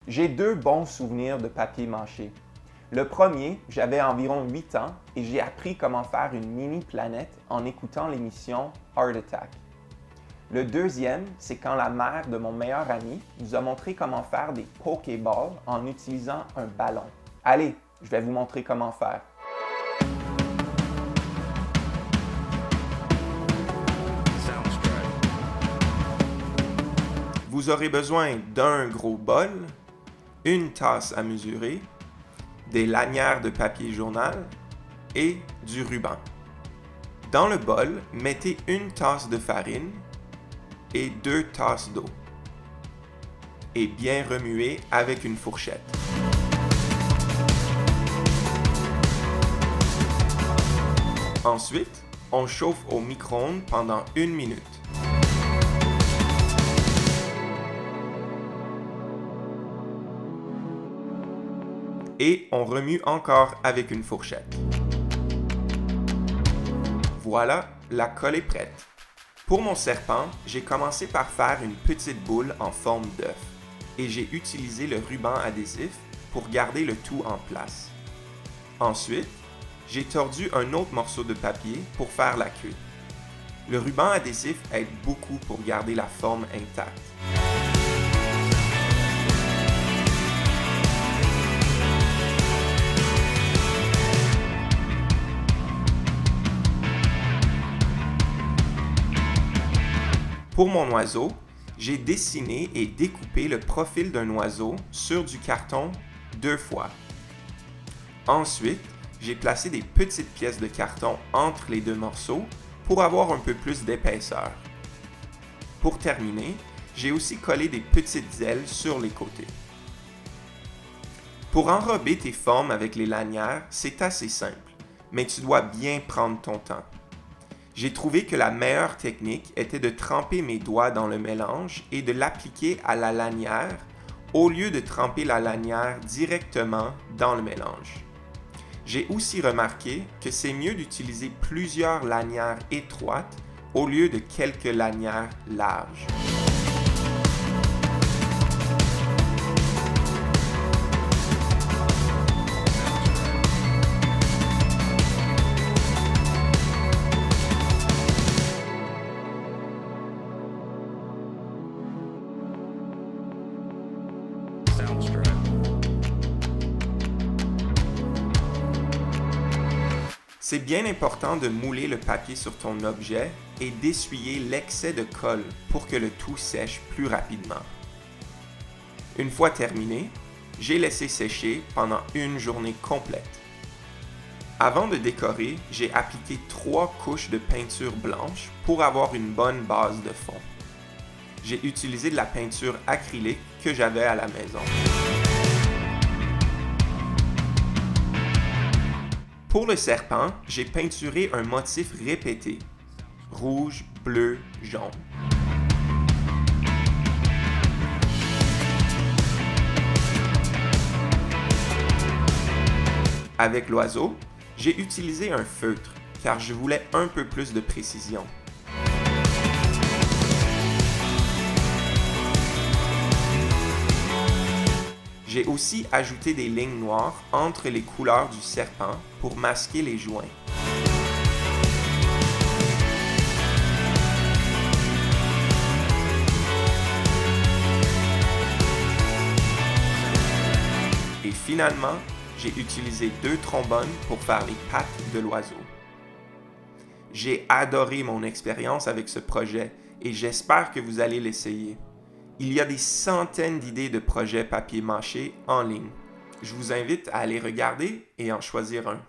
J'ai deux bons souvenirs de papier mâché. Le premier, j'avais environ 8 ans et j'ai appris comment faire une mini-planète en écoutant l'émission Art Attack. Le deuxième, c'est quand la mère de mon meilleur ami nous a montré comment faire des Pokéballs en utilisant un ballon. Allez, je vais vous montrer comment faire. Vous aurez besoin d'un gros bol, une tasse à mesurer, des lanières de papier journal et du ruban. Dans le bol, mettez une tasse de farine et 2 tasses d'eau et bien remuez avec une fourchette. Ensuite, on chauffe au micro-ondes pendant 1 minute. Et on remue encore avec une fourchette. Voilà, la colle est prête. Pour mon serpent, j'ai commencé par faire une petite boule en forme d'œuf et j'ai utilisé le ruban adhésif pour garder le tout en place. Ensuite, j'ai tordu un autre morceau de papier pour faire la queue. Le ruban adhésif aide beaucoup pour garder la forme intacte. Pour mon oiseau, j'ai dessiné et découpé le profil d'un oiseau sur du carton 2 fois. Ensuite, j'ai placé des petites pièces de carton entre les deux morceaux pour avoir un peu plus d'épaisseur. Pour terminer, j'ai aussi collé des petites ailes sur les côtés. Pour enrober tes formes avec les lanières, c'est assez simple, mais tu dois bien prendre ton temps. J'ai trouvé que la meilleure technique était de tremper mes doigts dans le mélange et de l'appliquer à la lanière au lieu de tremper la lanière directement dans le mélange. J'ai aussi remarqué que c'est mieux d'utiliser plusieurs lanières étroites au lieu de quelques lanières larges. C'est bien important de mouler le papier sur ton objet et d'essuyer l'excès de colle pour que le tout sèche plus rapidement. Une fois terminé, j'ai laissé sécher pendant une journée complète. Avant de décorer, j'ai appliqué 3 couches de peinture blanche pour avoir une bonne base de fond. J'ai utilisé de la peinture acrylique que j'avais à la maison. Pour le serpent, j'ai peinturé un motif répété, rouge, bleu, jaune. Avec l'oiseau, j'ai utilisé un feutre car je voulais un peu plus de précision. J'ai aussi ajouté des lignes noires entre les couleurs du serpent pour masquer les joints. Et finalement, j'ai utilisé 2 trombones pour faire les pattes de l'oiseau. J'ai adoré mon expérience avec ce projet et j'espère que vous allez l'essayer. Il y a des centaines d'idées de projets papier mâché en ligne. Je vous invite à aller regarder et en choisir un.